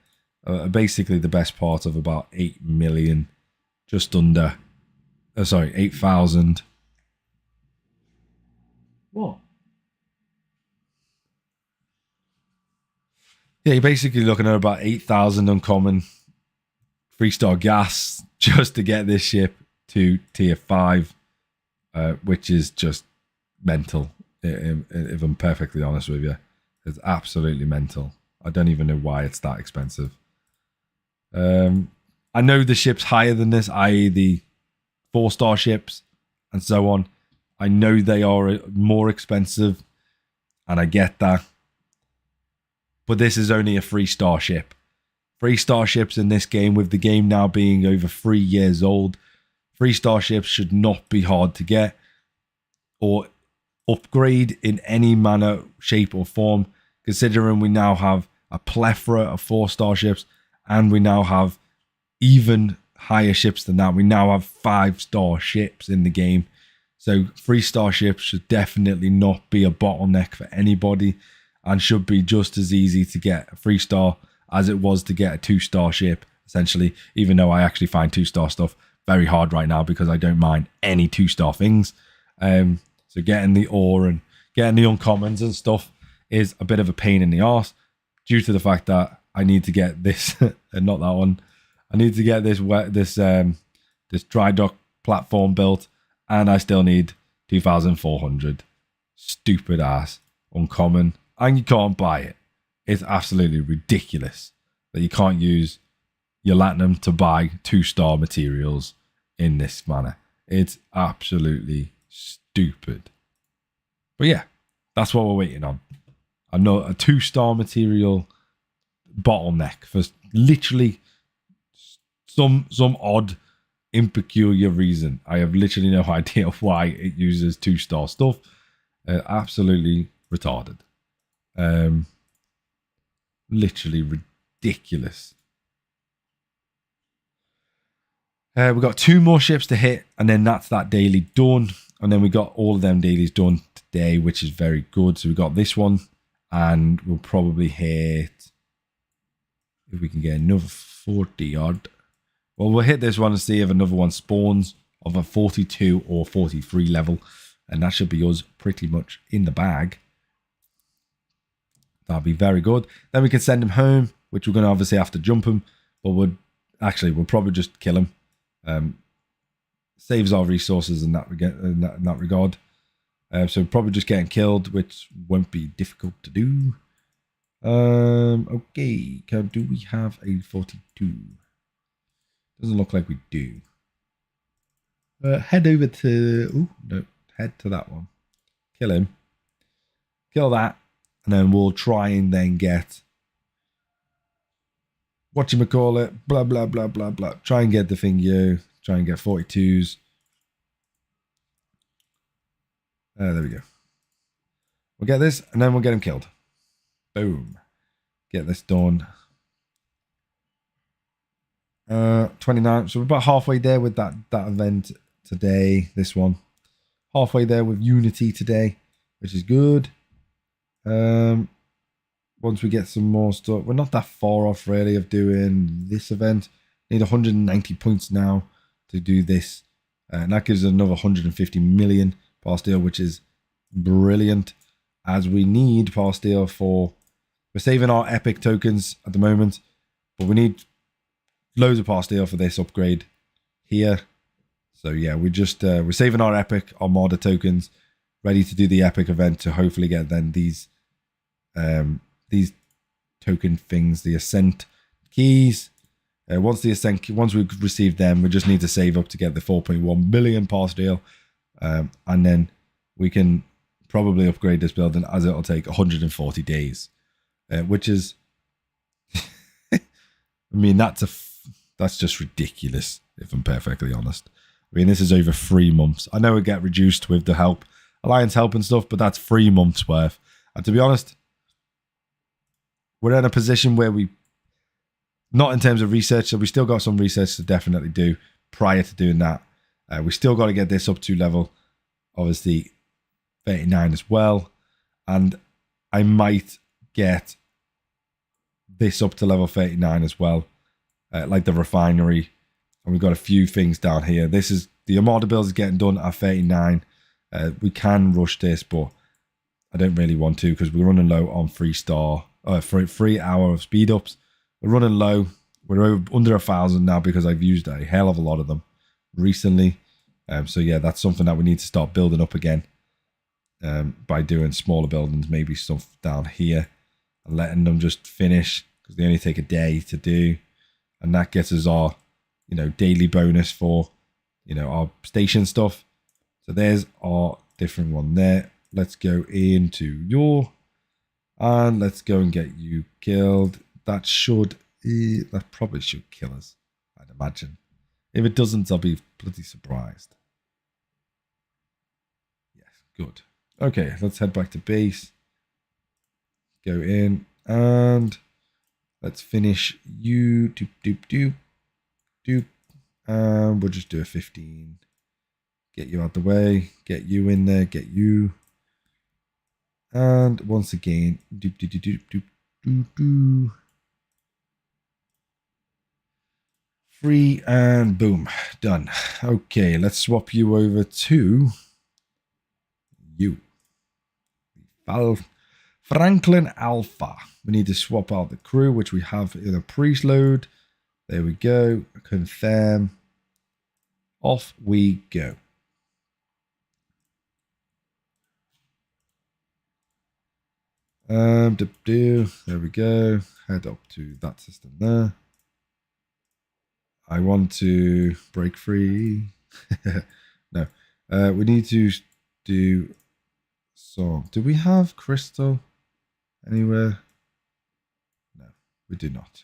basically the best part of about 8 million, just under, 8,000. What? Yeah, you're basically looking at about 8,000 uncommon 3-star gas just to get this ship to tier 5, which is just mental, if I'm perfectly honest with you. It's absolutely mental. I don't even know why it's that expensive. I know the ships higher than this, i.e. the 4-star ships and so on. I know they are more expensive, and I get that. But this is only a 3-star ship. 3-star ships in this game, with the game now being over 3 years old, 3-star ships should not be hard to get or upgrade in any manner, shape or form, considering we now have a plethora of 4-star ships, and we now have even higher ships than that. We now have 5-star ships in the game. So 3-star ships should definitely not be a bottleneck for anybody, and should be just as easy to get a 3-star as it was to get a 2-star ship, essentially, even though I actually find 2-star stuff very hard right now because I don't mind any 2-star things. So getting the ore and getting the uncommons and stuff is a bit of a pain in the arse, due to the fact that I need to get this, and not that one. I need to get this dry dock platform built, and I still need 2,400. Stupid ass uncommon, and you can't buy it. It's absolutely ridiculous that you can't use your Latinum to buy 2-star materials in this manner. It's absolutely stupid. But yeah, that's what we're waiting on. I know a 2-star material bottleneck for literally some odd, peculiar reason. I have literally no idea why it uses 2-star stuff. Absolutely retarded. Literally ridiculous. We've got 2 more ships to hit, and then that's that daily done. And then we got all of them dailies done today, which is very good. So we got this one, and we'll probably hit, if we can get another 40 odd. Well, we'll hit this one and see if another one spawns of a 42 or 43 level, and that should be us pretty much in the bag. That'll be very good. Then we can send him home, which we're going to obviously have to jump him, but we'll probably just kill him. Saves our resources in that regard. So probably just getting killed, which won't be difficult to do. Okay, do we have a 42? Doesn't look like we do. Head over to... no, head to that one. Kill him. Kill that. And then we'll try and then get... whatchamacallit, blah, blah, blah, blah, blah. Try and get the thing, try and get 42s. There we go. We'll get this, and then we'll get him killed. Boom. Get this done. 29. So we're about halfway there with that event today. This one. Halfway there with Unity today, which is good. Once we get some more stuff, we're not that far off really of doing this event. Need 190 points now to do this, and that gives us another 150 million Pastille, which is brilliant, as we need Pastille for... we're saving our epic tokens at the moment, but we need loads of Pastille for this upgrade here. So yeah, we're saving our epic Armada tokens, ready to do the epic event to hopefully get then these token things, the Ascent keys. Once we've received them, we just need to save up to get the 4.1 million Pastille, and then we can probably upgrade this building, as it'll take 140 days, which is, I mean, that's just ridiculous, if I'm perfectly honest. I mean, this is over 3 months. I know it get reduced with the Alliance help and stuff, but that's 3 months worth. And to be honest, we're in a position where not in terms of research, so we still got some research to definitely do prior to doing that. We still got to get this up to level, obviously, 39 as well. And I might get this up to level 39 as well, like the refinery. And we've got a few things down here. This is the Armada build is getting done at 39. We can rush this, but I don't really want to because we're running low on 3-star for 3 hour of speed ups. We're running low. We're under 1,000 now because I've used a hell of a lot of them recently. So yeah, that's something that we need to start building up again by doing smaller buildings, maybe stuff down here, and letting them just finish because they only take a day to do, and that gets us our, daily bonus for, our station stuff. So there's our different one there. Let's go into and let's go and get you killed. That probably should kill us, I'd imagine. If it doesn't, I'll be bloody surprised. Yes, good. Okay, let's head back to base. Go in and let's finish you. Doop, doop, doop, doop. And we'll just do a 15. Get you out the way. Get you in there. Get you. And once again, doop, doop, doop, doop, doop, doop, doop. 3 and boom, done. Okay, let's swap you over to you. Franklin Alpha. We need to swap out the crew, which we have in a preload. There we go. Confirm. Off we go. There we go. Head up to that system there. I want to break free. No. We need to do some. Do we have crystal anywhere? No, we do not.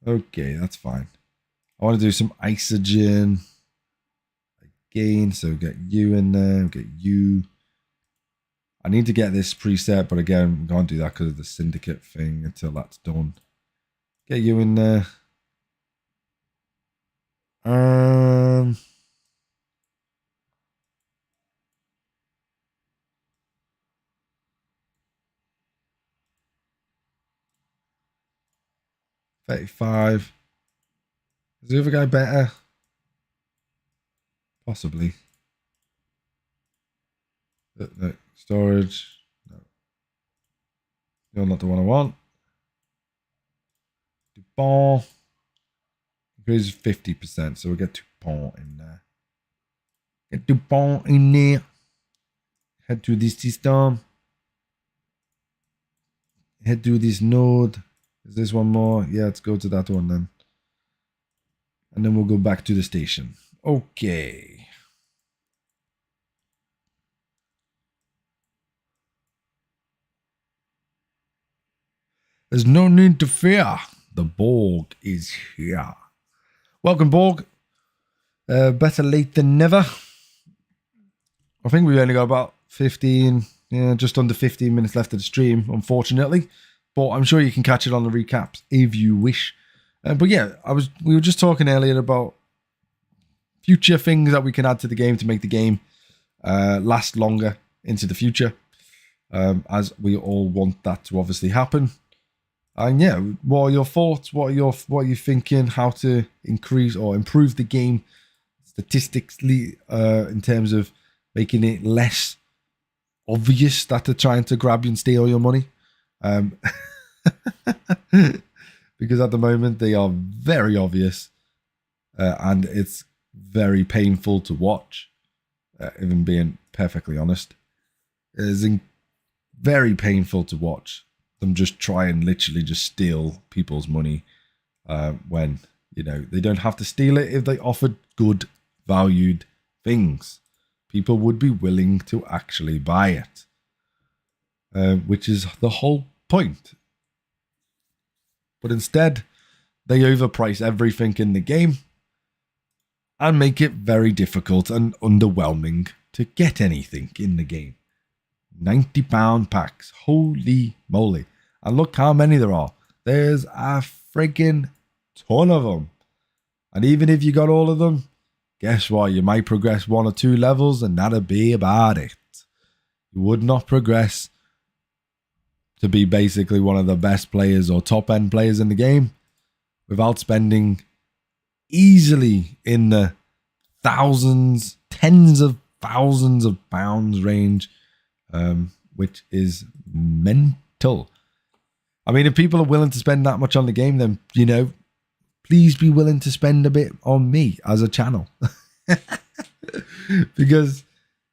Okay, that's fine. I want to do some isogen again. So get you in there. Get you. I need to get this preset, but again, we can't do that because of the syndicate thing until that's done. Get you in there. 35. Is the other guy better? Possibly. No. Storage. No. You're not the one I want. Dupont. Increases 50%, so we'll get Dupont in there. Get Dupont in there. Head to this system. Head to this node. Is this one more? Yeah, let's go to that one then. And then we'll go back to the station. Okay. There's no need to fear. The Borg is here. Welcome, Borg. Better late than never. I think we've only got about 15, just under 15 minutes left of the stream, unfortunately. But I'm sure you can catch it on the recaps if you wish. But yeah, we were just talking earlier about future things that we can add to the game to make the game last longer into the future, as we all want that to obviously happen. And yeah, what are your thoughts? What are you thinking? How to increase or improve the game statistically in terms of making it less obvious that they're trying to grab you and steal your money? Because at the moment they are very obvious, and it's very painful to watch. Even being perfectly honest, it is very painful to watch them just try and literally just steal people's money when they don't have to steal it. If they offered good, valued things, people would be willing to actually buy it, which is the whole point. But instead, they overprice everything in the game and make it very difficult and underwhelming to get anything in the game. £90 packs. Holy moly. And look how many there are. There's a friggin' ton of them. And even if you got all of them, guess what? You might progress 1 or 2 levels and that'd be about it. You would not progress to be basically one of the best players or top end players in the game without spending easily in the thousands, tens of thousands of pounds range, which is mental. I mean, if people are willing to spend that much on the game, then, you know, please be willing to spend a bit on me as a channel. Because,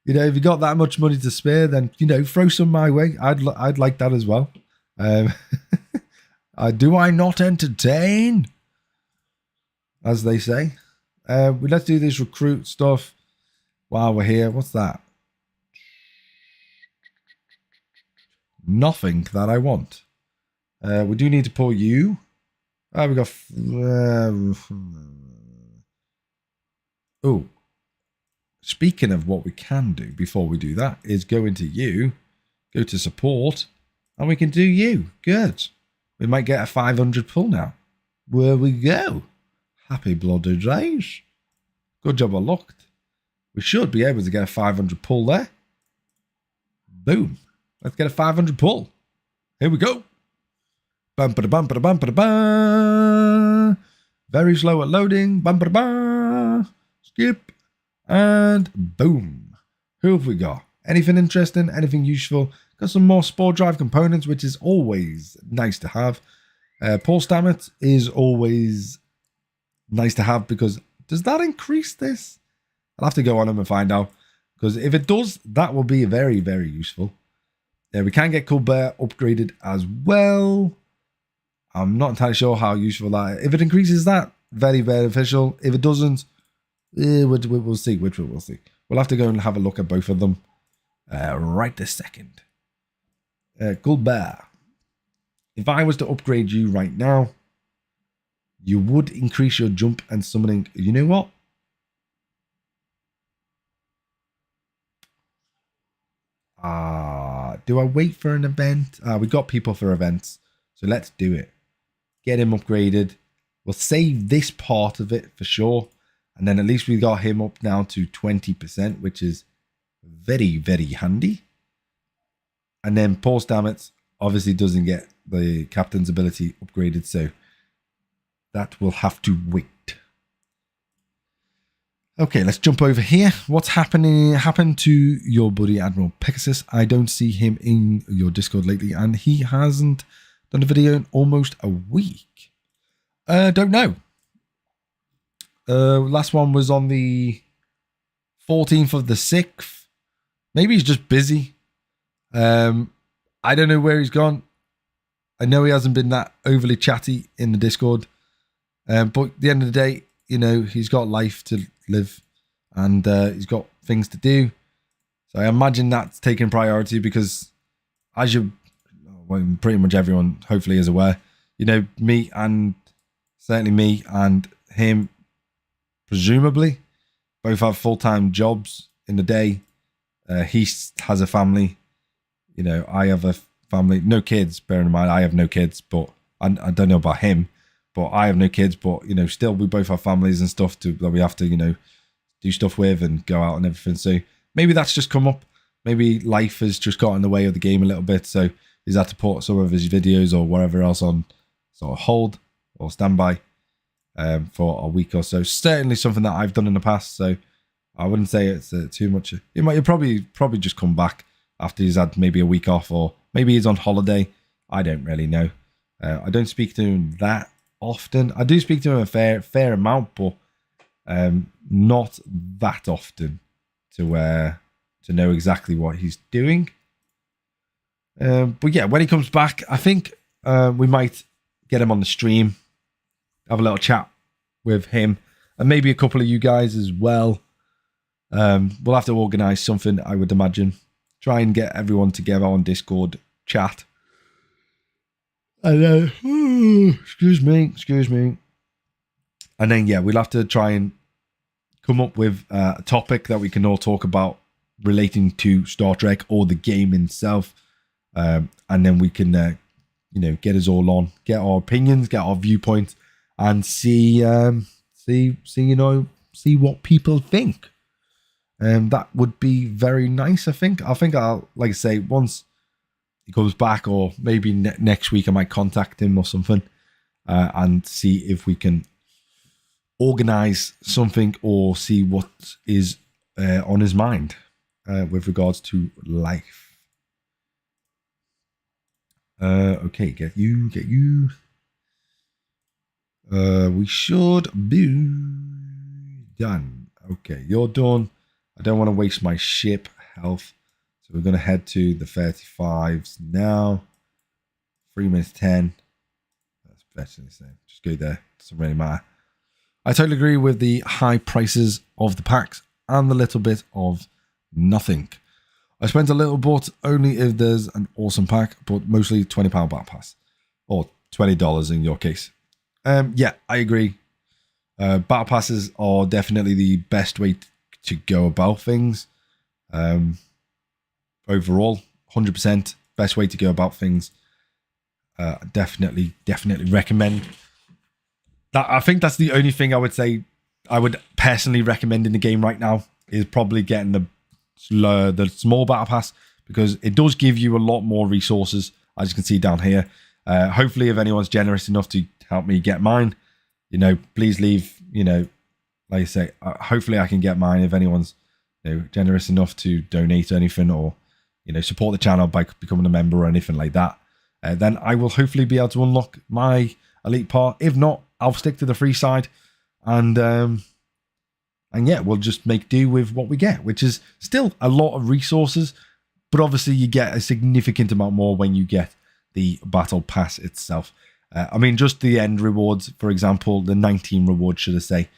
you know, if you got that much money to spare, then, you know, throw some my way. I'd like that as well. Do I not entertain? As they say. Let's do this recruit stuff while we're here. What's that? Nothing that I want. We do need to pull you. We got... oh. Speaking of what we can do before we do that is go into you, go to support, and we can do you. Good. We might get a 500 pull now. Where we go. Happy bloody days. Good job I looked. We should be able to get a 500 pull there. Boom. Let's get a 500 pull. Here we go. Bum-ba-da-bum-ba-da-bum-ba-da-bum. Very slow at loading. Bum-ba-da-bum. Skip. And boom. Who have we got? Anything interesting? Anything useful? Got some more spore drive components, which is always nice to have. Pulse damage is always nice to have because does that increase this? I'll have to go on them and find out. Because if it does, that will be very, very useful. We can get Colbert upgraded as well. I'm not entirely sure how useful that is. If it increases that, very beneficial. If it doesn't, we'll see. Which we'll see. We'll have to go and have a look at both of them right this second. Colbert. If I was to upgrade you right now, you would increase your jump and summoning. You know what? Do I wait for an event? We got people for events, so let's do it. Get him upgraded. We'll save this part of it for sure. And then at least we got him up now to 20%, which is very, very handy. And then Pulse Damage obviously doesn't get the captain's ability upgraded, so that will have to wait. Okay, let's jump over here. What's happened to your buddy Admiral Pegasus? I don't see him in your Discord lately, and he hasn't done a video in almost a week. Don't know. Last one was on the 14th of the 6th. Maybe he's just busy. I don't know where he's gone. I know he hasn't been that overly chatty in the Discord. But at the end of the day, you know, he's got life to live and he's got things to do. So I imagine that's taking priority because as pretty much everyone hopefully is aware, you know, certainly me and him presumably both have full-time jobs in the day. He has a family. You know, I have a family, no kids, bearing in mind I have no kids, but I don't know about him, but I have no kids, but, you know, still we both have families and stuff that we have to, you know, do stuff with and go out and everything. So maybe that's just come up. Maybe life has just got in the way of the game a little bit. So he's had to put some of his videos or whatever else on sort of hold or standby for a week or so. Certainly something that I've done in the past. So I wouldn't say it's too much. He'll probably just come back after he's had maybe a week off, or maybe he's on holiday. I don't really know. I don't speak to him that often. I do speak to him a fair amount, but not that often to know exactly what he's doing. But yeah, when he comes back, I think we might get him on the stream, have a little chat with him, and maybe a couple of you guys as well. We'll have to organise something, I would imagine. Try and get everyone together on Discord chat. And excuse me. And then yeah, we'll have to try and come up with a topic that we can all talk about relating to Star Trek or the game itself. And then we can you know, get us all on, get our opinions, get our viewpoints, and see what people think. That would be very nice. I think I'll, like I say, once he comes back, or maybe next week, I might contact him or something and see if we can organize something or see what is on his mind with regards to life. Okay, get you. We should be done. Okay, you're done. I don't want to waste my ship health. So we're going to head to the 35s now. 3 minutes 10. That's better than the same. Just go there. Doesn't really matter. I totally agree with the high prices of the packs and the little bit of nothing. I spent a little bit only if there's an awesome pack, but mostly £20 battle pass. Or $20 in your case. Yeah, I agree. Battle passes are definitely the best way to go about things. Overall, 100% best way to go about things. Definitely recommend that. I think that's the only thing I would say I would personally recommend in the game right now is probably getting the small battle pass, because it does give you a lot more resources, as you can see down here. Hopefully, if anyone's generous enough to help me get mine, please leave, like I say, hopefully I can get mine. If anyone's, generous enough to donate or anything, or, support the channel by becoming a member or anything like that, then I will hopefully be able to unlock my elite part. If not, I'll stick to the free side, and yeah, we'll just make do with what we get, which is still a lot of resources, but obviously you get a significant amount more when you get the battle pass itself. Just the end rewards, for example, the 19 rewards, should I say.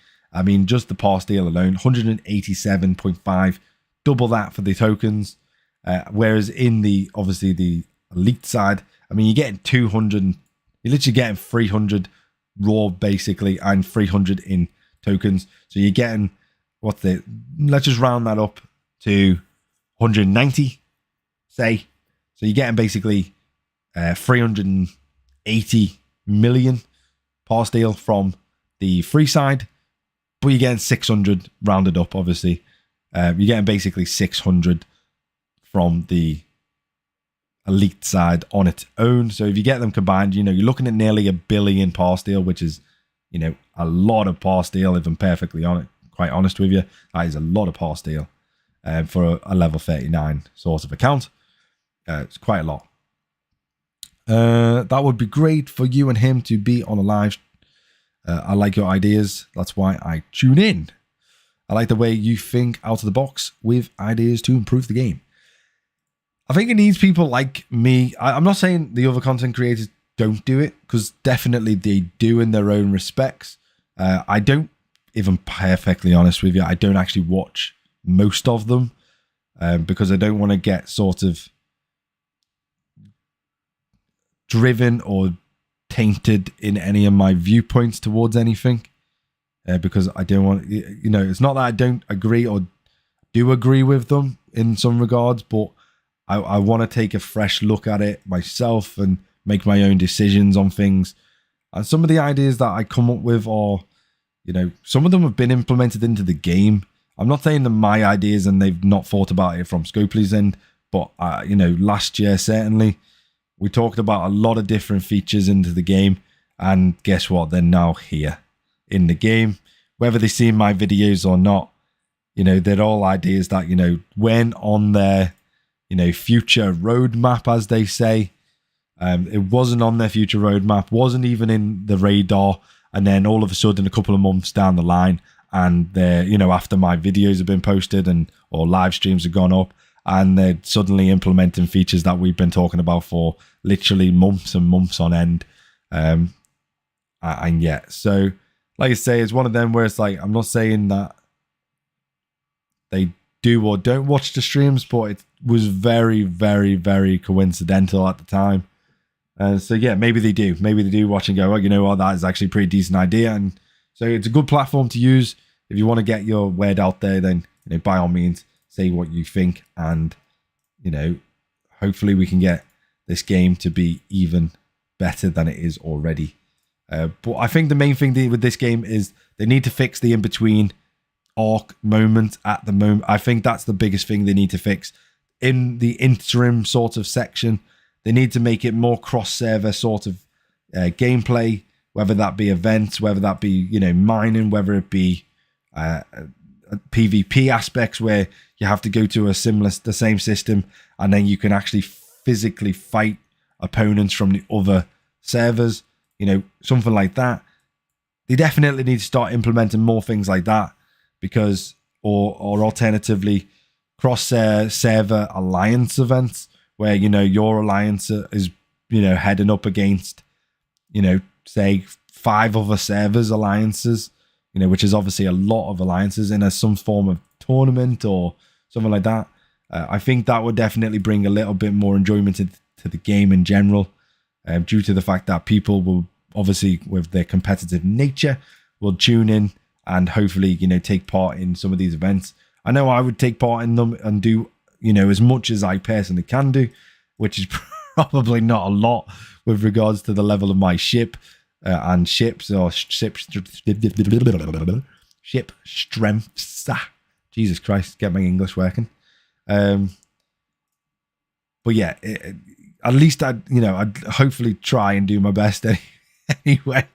Just the pass deal alone, 187.5, double that for the tokens. Whereas in the elite side, you're getting 200, you're literally getting 300 raw basically, and 300 in tokens. So you're getting, let's just round that up to 190, say. So you're getting basically 380 million pass deal from the free side, but you're getting 600 rounded up, obviously. You're getting basically 600 from the elite side on its own. So if you get them combined, you're looking at nearly 1 billion pass deal, which is, a lot of pass deal. If I'm perfectly quite honest with you, that is a lot of pass deal for a level 39 sort of account. It's quite a lot. That would be great for you and him to be on a live. I like your ideas. That's why I tune in. I like the way you think out of the box with ideas to improve the game. I think it needs people like me. I'm not saying the other content creators don't do it, because definitely they do in their own respects. I don't, if I'm perfectly honest with you, I don't actually watch most of them because I don't want to get sort of driven or tainted in any of my viewpoints towards anything, because I don't want, it's not that I don't agree or do agree with them in some regards, but I want to take a fresh look at it myself and make my own decisions on things. And some of the ideas that I come up with are, some of them have been implemented into the game. I'm not saying they're my ideas and they've not thought about it from Scopely's end, but, last year, certainly, we talked about a lot of different features into the game, and guess what? They're now here in the game. Whether they see my videos or not, they're all ideas that, went on their, future roadmap, as they say. It wasn't on their future roadmap, wasn't even in the radar. And then all of a sudden, a couple of months down the line, and they're, after my videos have been posted or live streams have gone up, and they're suddenly implementing features that we've been talking about for literally months and months on end. And yeah, so like I say, it's one of them where it's like, I'm not saying that they do or don't watch the streams, but it was very, very, very coincidental at the time. So yeah, maybe they do. Maybe they do watch and go, well, you know what, that is actually a pretty decent idea. And so it's a good platform to use. If you want to get your word out there, then by all means, say what you think. And, hopefully we can get this game to be even better than it is already. But I think the main thing with this game is they need to fix the in-between arc moment at the moment. I think that's the biggest thing they need to fix. In the interim sort of section, they need to make it more cross-server sort of gameplay, whether that be events, whether that be, mining, whether it be PvP aspects where you have to go to the same system, and then you can actually physically fight opponents from the other servers, you know, something like that. They definitely need to start implementing more things like that, because, or alternatively, cross server alliance events where, you know, your alliance is, you know, heading up against, you know, say 5 other servers alliances, you know, which is obviously a lot of alliances in some form of tournament or something like that. I think that would definitely bring a little bit more enjoyment to the game in general, due to the fact that people will obviously, with their competitive nature, will tune in and hopefully, you know, take part in some of these events. I know I would take part in them and do, you know, as much as I personally can do, which is probably not a lot with regards to the level of my ship and ships or ship strengths. Jesus Christ, get my English working. But yeah, at least I'd hopefully try and do my best anyway,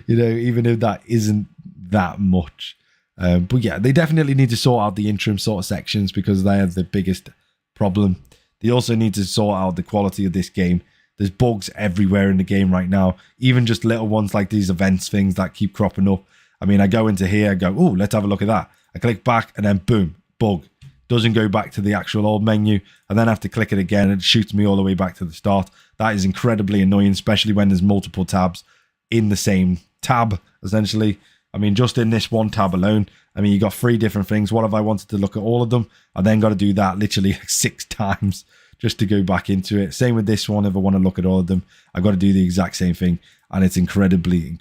you know, even if that isn't that much. But yeah, they definitely need to sort out the interim sort of sections, because they are the biggest problem. They also need to sort out the quality of this game. There's bugs everywhere in the game right now, even just little ones like these events things that keep cropping up. I mean, I go into here, I go, oh, let's have a look at that. I click back and then boom, bug. Doesn't go back to the actual old menu, and then I have to click it again and it shoots me all the way back to the start. That is incredibly annoying, especially when there's multiple tabs in the same tab, essentially. I mean, just in this one tab alone, I mean, you got 3 different things. What if I wanted to look at all of them? I then got to do that literally 6 times just to go back into it. Same with this one. If I want to look at all of them, I got to do the exact same thing, and it's incredibly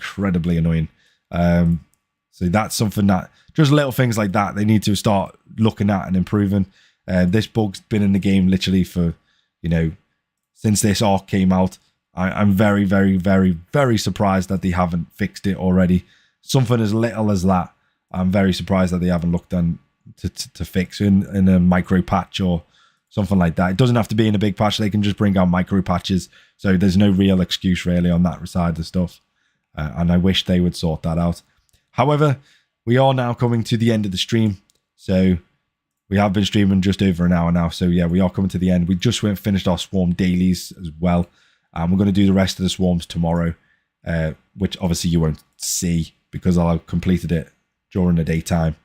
annoying. So that's something that, just little things like that, they need to start looking at and improving. This bug's been in the game literally for, you know, since this arc came out. I'm very surprised that they haven't fixed it already. Something as little as that, I'm very surprised that they haven't looked on to fix in a micro patch or something like that. It doesn't have to be in a big patch. They can just bring out micro patches. So there's no real excuse really on that side of stuff. And I wish they would sort that out. However, we are now coming to the end of the stream. So we have been streaming just over an hour now. So yeah, we are coming to the end. We just finished our swarm dailies as well. And we're going to do the rest of the swarms tomorrow, which obviously you won't see because I'll have completed it during the daytime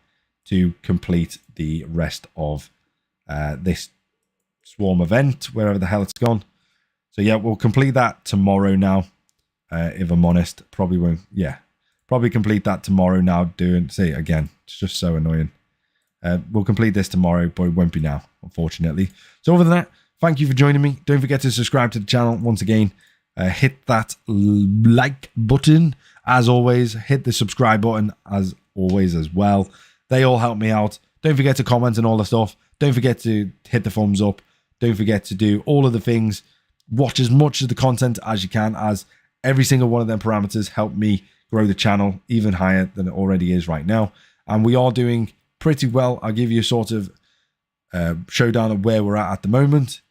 to complete the rest of this swarm event, wherever the hell it's gone. So yeah, we'll complete that tomorrow now. If I'm honest, probably won't. Yeah, probably complete that tomorrow now. See, again, it's just so annoying. We'll complete this tomorrow, but it won't be now, unfortunately. So other than that, thank you for joining me. Don't forget to subscribe to the channel once again. Hit that like button. As always, hit the subscribe button as always as well. They all help me out. Don't forget to comment and all the stuff. Don't forget to hit the thumbs up. Don't forget to do all of the things. Watch as much of the content as you can, as every single one of them parameters help me grow the channel even higher than it already is right now. And we are doing pretty well. I'll give you a sort of showdown of where we're at the moment.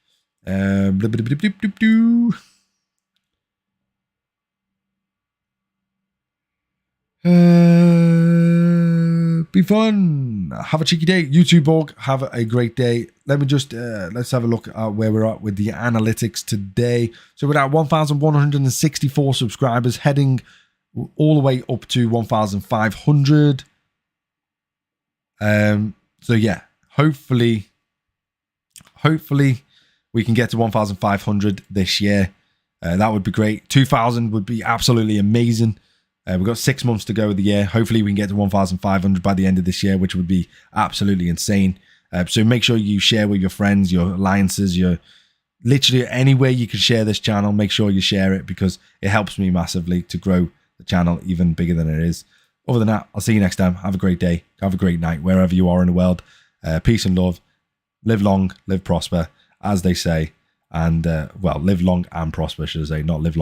Be fun. Have a cheeky day. YouTube org, have a great day. Let me just let's have a look at where we're at with the analytics today. So we're at 1,164 subscribers, heading all the way up to 1,500. So yeah, hopefully we can get to 1,500 this year. That would be great. 2,000 would be absolutely amazing. We've got 6 months to go of the year. Hopefully we can get to 1,500 by the end of this year, which would be absolutely insane. So make sure you share with your friends, your alliances, your literally anywhere you can share this channel. Make sure you share it because it helps me massively to grow the channel even bigger than it is. Other than that, I'll see you next time. Have a great day. Have a great night wherever you are in the world. Peace and love. Live long, live prosper, as they say. And, well, live long and prosper, should I say, not live long.